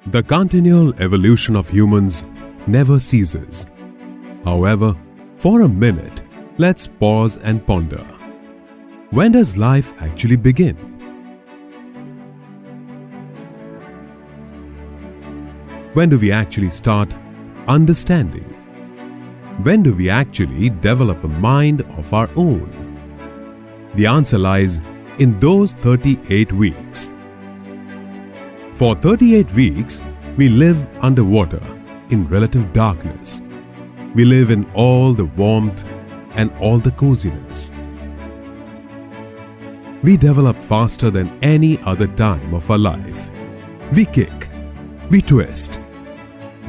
The continual evolution of humans never ceases. However, for a minute, let's pause and ponder. When does life actually begin? When do we actually start understanding? When do we actually develop a mind of our own? The answer lies in those 38 weeks. For 38 weeks, we live underwater in relative darkness. We live in all the warmth and all the coziness. We develop faster than any other time of our life. We kick, we twist,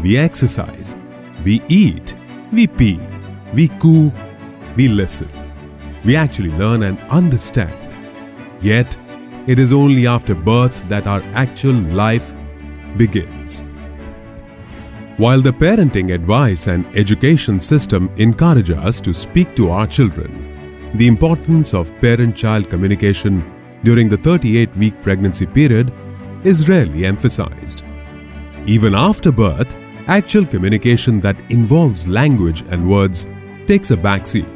we exercise, we eat, we pee, we coo, we listen. We actually learn and understand. Yet, it is only after birth that our actual life begins. While the parenting advice and education system encourage us to speak to our children, the importance of parent-child communication during the 38-week pregnancy period is rarely emphasized. Even after birth, actual communication that involves language and words takes a backseat.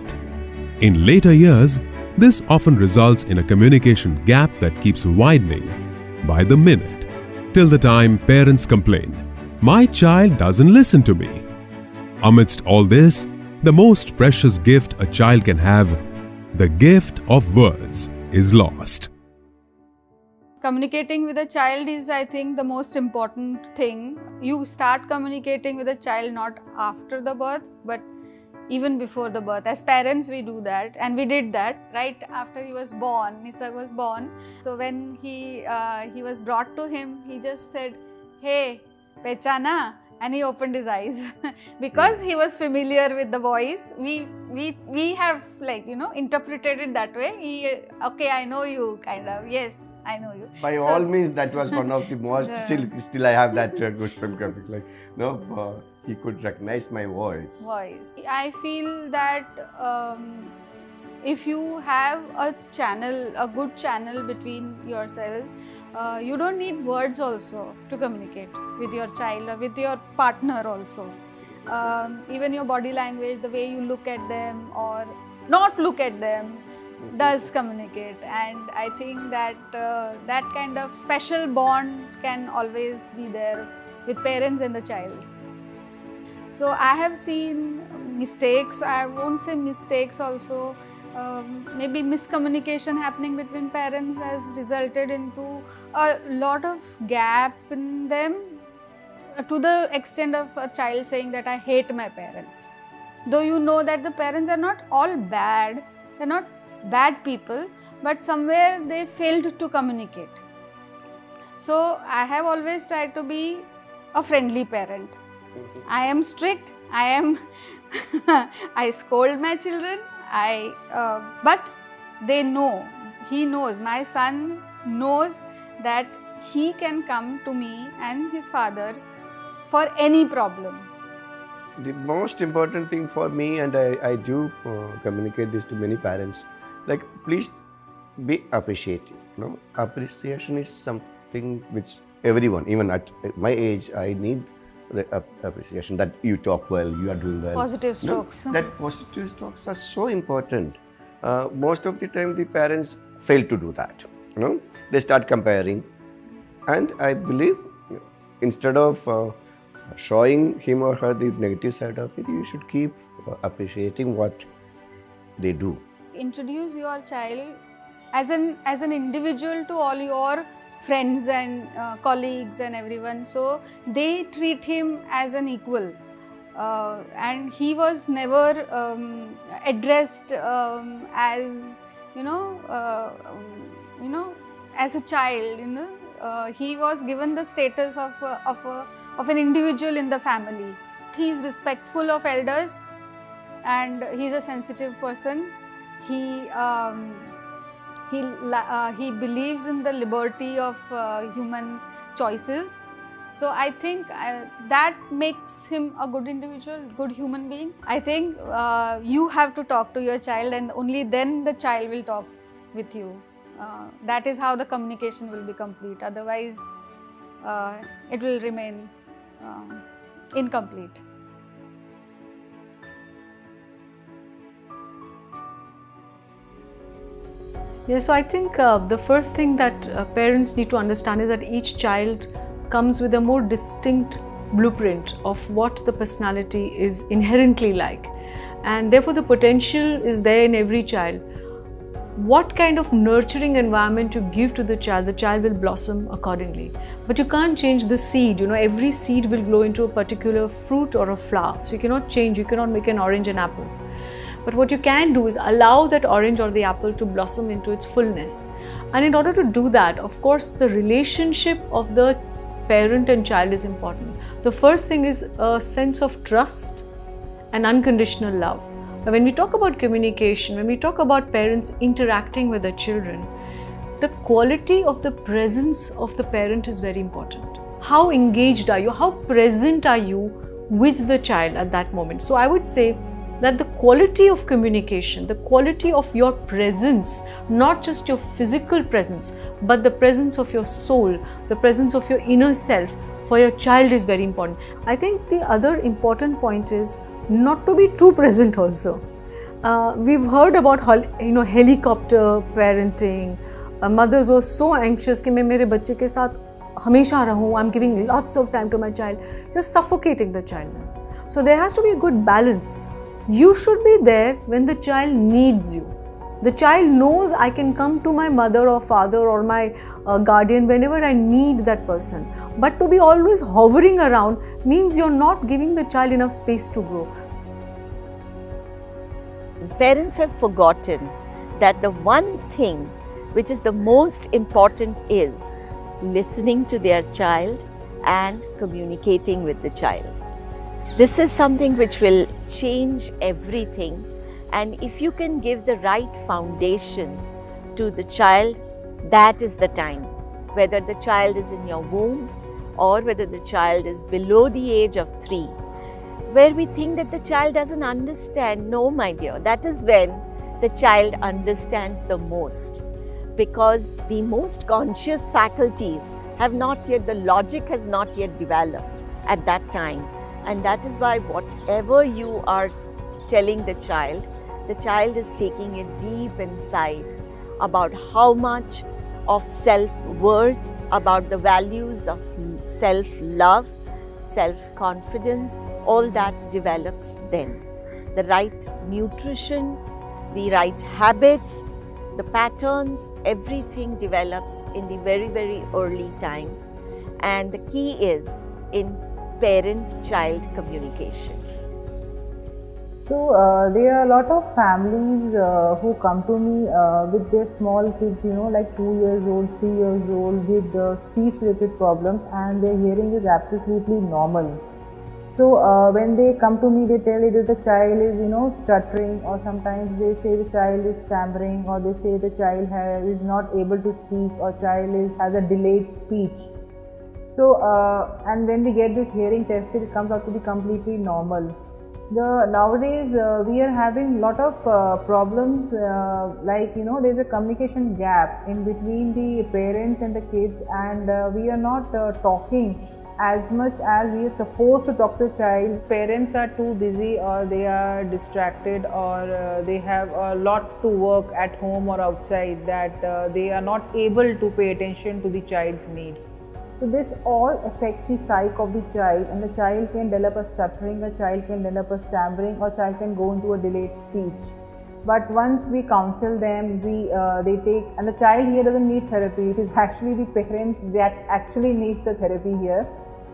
In later years, this often results in a communication gap that keeps widening by the minute, till the time parents complain, "My child doesn't listen to me." Amidst all this, the most precious gift a child can have, the gift of words, is lost. Communicating with a child is, I think, the most important thing. You start communicating with a child not after the birth, but even before the birth. As parents, we do that, and we did that right after he was born. Nisarg was born. So when he was brought to him, he just said, "Hey, pehchana," and he opened his eyes because he was familiar with the voice. We have interpreted it that way. Okay, I know you, kind of. Yes, I know you. By all means, that was one of the most. Still, I have that goosebump coming. He could recognize my voice. I feel that if you have a good channel between yourself, you don't need words also to communicate with your child or with your partner also. Even your body language, the way you look at them or not look at them, does communicate. And I think that that kind of special bond can always be there with parents and the child. So I have seen mistakes, I won't say mistakes also, maybe miscommunication happening between parents has resulted into a lot of gap in them, to the extent of a child saying that I hate my parents. Though you know that the parents are not all bad, they're not bad people, but somewhere they failed to communicate. So I have always tried to be a friendly parent. I am strict, I scold my children, but they know, he knows, my son knows that he can come to me and his father for any problem. The most important thing for me, and I do communicate this to many parents, like, please be appreciative. Appreciation is something which everyone, even at my age, I need the appreciation that you talk well, you are doing well. Positive strokes. That positive strokes are so important. Most of the time, the parents fail to do that. They start comparing, and I believe instead of showing him or her the negative side of it, you should keep appreciating what they do. Introduce your child as an individual to all your friends and colleagues and everyone, so they treat him as an equal, and he was never addressed as as a child. He was given the status of an individual in the family. He is respectful of elders, and he is a sensitive person. He believes in the liberty of human choices. So I think that makes him a good individual, good human being. I think you have to talk to your child, and only then the child will talk with you. That is how the communication will be complete. Otherwise, it will remain incomplete. Yeah, so I think the first thing that parents need to understand is that each child comes with a more distinct blueprint of what the personality is inherently like, and therefore the potential is there in every child. What kind of nurturing environment you give to the child will blossom accordingly. But you can't change the seed. Every seed will grow into a particular fruit or a flower. So you cannot change, you cannot make an orange an apple. But what you can do is allow that orange or the apple to blossom into its fullness. And in order to do that, of course, the relationship of the parent and child is important. The first thing is a sense of trust and unconditional love. Now, when we talk about communication, when we talk about parents interacting with their children, the quality of the presence of the parent is very important. How engaged are you? How present are you with the child at that moment? So I would say that the quality of communication, the quality of your presence, not just your physical presence, but the presence of your soul, the presence of your inner self for your child is very important. I think the other important point is not to be too present also. We've heard about helicopter parenting. Mothers were so anxious कि मैं मेरे बच्चे के साथ हमेशा रहूँ. I'm giving lots of time to my child. You're suffocating the child. So there has to be a good balance. You should be there when the child needs you. The child knows I can come to my mother or father or my guardian whenever I need that person. But to be always hovering around means you're not giving the child enough space to grow. Parents have forgotten that the one thing which is the most important is listening to their child and communicating with the child. This is something which will change everything, and if you can give the right foundations to the child, that is the time. Whether the child is in your womb or whether the child is below the age of 3, where we think that the child doesn't understand. No, my dear, that is when the child understands the most, because the most conscious faculties have not yet, the logic has not yet developed at that time. And that is why whatever you are telling the child is taking it deep inside about how much of self-worth, about the values of self-love, self-confidence, all that develops then. The right nutrition, the right habits, the patterns, everything develops in the very, very early times. And the key is in parent-child communication. So there are a lot of families who come to me with their small kids, like 2 years old, 3 years old, with speech-related problems, and their hearing is absolutely normal. So when they come to me, they tell either the child is, stuttering, or sometimes they say the child is stammering, or they say the child is not able to speak, or child has a delayed speech. So, and when we get this hearing tested, it comes out to be completely normal. Nowadays, we are having lot of problems, there's a communication gap in between the parents and the kids, and we are not talking as much as we are supposed to talk to the child. Parents are too busy, or they are distracted, or they have a lot to work at home or outside, that they are not able to pay attention to the child's need. So this all affects the psyche of the child, and the child can develop a stuttering, a child can develop a stammering, or child can go into a delayed speech. But once we counsel them, they take, and the child here doesn't need therapy. It is actually the parents that actually needs the therapy here.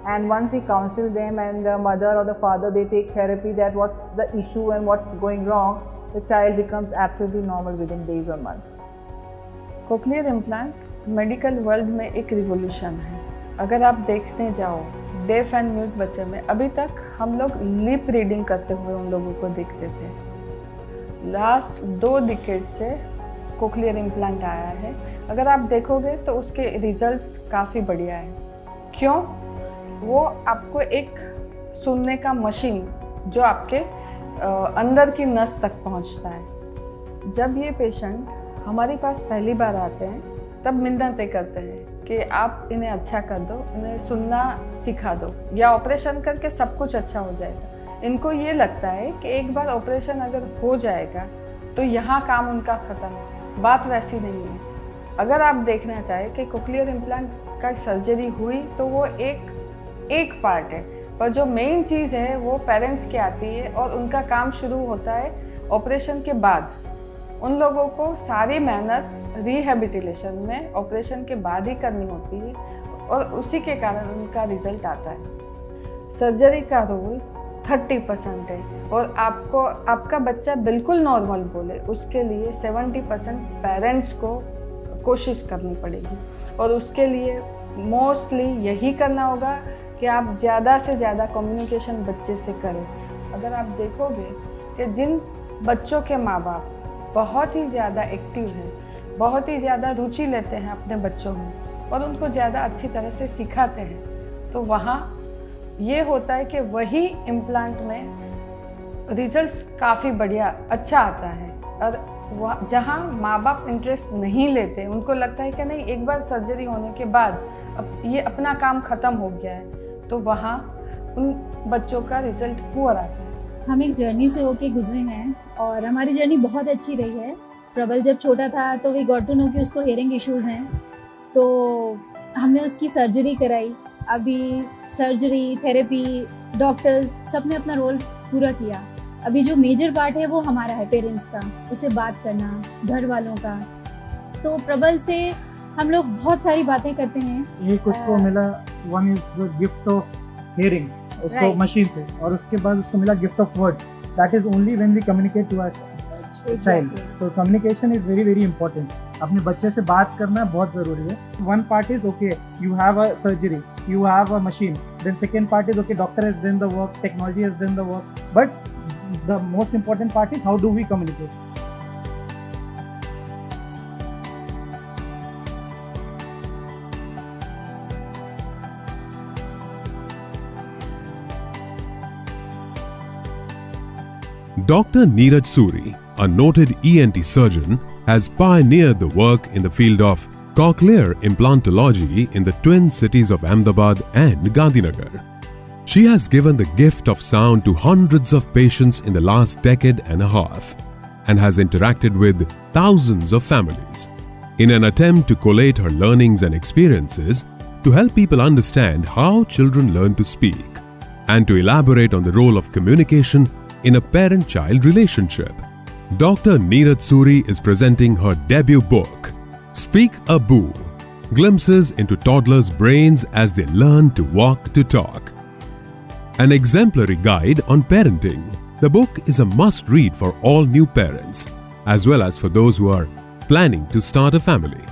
And once we counsel them, and the mother or the father, they take therapy, that what's the issue and what's going wrong, the child becomes absolutely normal within days or months. Cochlear implant medical world में एक revolution है. अगर आप देखने जाओ deaf and mute बच्चे में, अभी तक हम लोग लिप रीडिंग करते हुए उन लोगों को देखते थे. लास्ट 2 डिकेड से कोक्लियर इम्प्लांट आया है. अगर आप देखोगे तो उसके रिजल्ट्स काफ़ी बढ़िया है. क्यों? वो आपको एक सुनने का मशीन जो आपके अंदर की नस तक पहुंचता है. जब ये पेशेंट हमारे पास पहली बार आते हैं, तब मिन्नतें करते हैं कि कि आप इन्हें अच्छा कर दो, इन्हें सुनना सिखा दो, या ऑपरेशन करके सब कुछ अच्छा हो जाएगा। इनको ये लगता है कि एक बार ऑपरेशन अगर हो जाएगा तो यहाँ काम उनका ख़त्म है। बात वैसी नहीं है। अगर आप देखना चाहें कि कोक्लियर इम्प्लांट का सर्जरी हुई तो वो एक पार्ट है, पर जो मेन चीज़ है वो पेरेंट्स की आती है और उनका काम शुरू होता है ऑपरेशन के बाद। उन लोगों को सारी मेहनत रिहेबिलिटेशन में ऑपरेशन के बाद ही करनी होती है और उसी के कारण उनका रिजल्ट आता है। सर्जरी का रोल 30% है और आपका बच्चा बिल्कुल नॉर्मल बोले उसके लिए 70% पेरेंट्स को कोशिश करनी पड़ेगी और उसके लिए मोस्टली यही करना होगा कि आप ज़्यादा से ज़्यादा कम्युनिकेशन बच्चे से करें। अगर आप देखोगे कि जिन बच्चों के माँ बाप बहुत ही ज़्यादा एक्टिव हैं, बहुत ही ज़्यादा रुचि लेते हैं अपने बच्चों में और उनको ज़्यादा अच्छी तरह से सिखाते हैं, तो वहाँ ये होता है कि वही इम्प्लांट में रिजल्ट्स काफ़ी बढ़िया अच्छा आता है। और वहाँ जहाँ माँ बाप इंटरेस्ट नहीं लेते, उनको लगता है कि नहीं एक बार सर्जरी होने के बाद अब ये अपना काम ख़त्म हो गया है, तो वहाँ उन बच्चों का रिजल्ट पुअर आता है। हम एक जर्नी से होके गुजरे हैं और हमारी जर्नी बहुत अच्छी रही है। प्रबल जब छोटा था तो वी गॉट टू नो कि उसको हियरिंग इश्यूज़ हैं, तो हमने उसकी सर्जरी कराई। अभी सर्जरी, थेरेपी, डॉक्टर्स सब ने अपना रोल पूरा किया। अभी जो मेजर पार्ट है वो हमारा है, पेरेंट्स का, उसे बात करना, घर वालों का। तो प्रबल से हम लोग बहुत सारी बातें करते हैं। एक उसको मिला, one is the gift of hearing उसको मशीन से, और उसके बाद उसको मिला gift of word. That is only when we communicate to our child. So communication is very very important. अपने बच्चे से बात करना बहुत ज़रूरी है। One part is okay, you have a surgery, you have a machine, then second part is okay, doctor has done the work, technology has done the work, but the most important part is how do we communicate. Dr. Neeraj Suri, a noted ENT surgeon, has pioneered the work in the field of cochlear implantology in the twin cities of Ahmedabad and Gandhinagar. She has given the gift of sound to hundreds of patients in the last decade and a half and has interacted with thousands of families in an attempt to collate her learnings and experiences to help people understand how children learn to speak and to elaborate on the role of communication in a parent-child relationship. Dr. Neeraj Suri is presenting her debut book, Speak a Boo, Glimpses into Toddlers' Brains as They Learn to Walk to Talk. An exemplary guide on parenting. The book is a must-read for all new parents, as well as for those who are planning to start a family.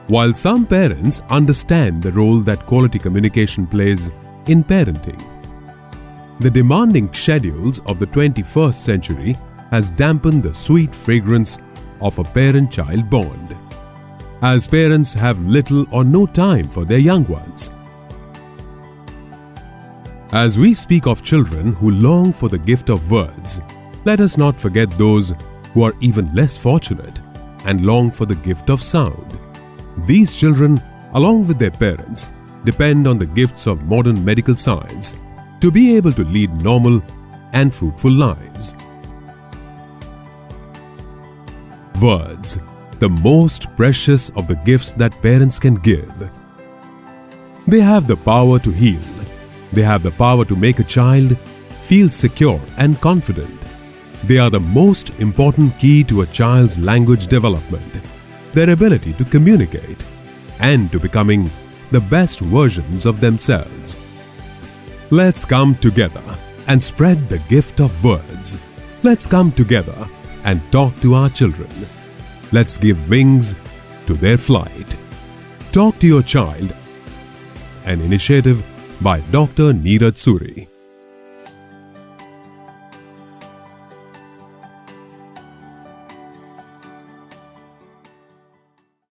While some parents understand the role that quality communication plays in parenting, the demanding schedules of the 21st century has dampened the sweet fragrance of a parent-child bond, as parents have little or no time for their young ones. As we speak of children who long for the gift of words, let us not forget those who are even less fortunate and long for the gift of sound. These children, along with their parents, depend on the gifts of modern medical science to be able to lead normal and fruitful lives. Words, the most precious of the gifts that parents can give. They have the power to heal. They have the power to make a child feel secure and confident. They are the most important key to a child's language development, their ability to communicate, and to becoming the best versions of themselves. Let's come together and spread the gift of words. Let's come together and talk to our children. Let's give wings to their flight. Talk to your child, an initiative by Dr. Neeraj Suri.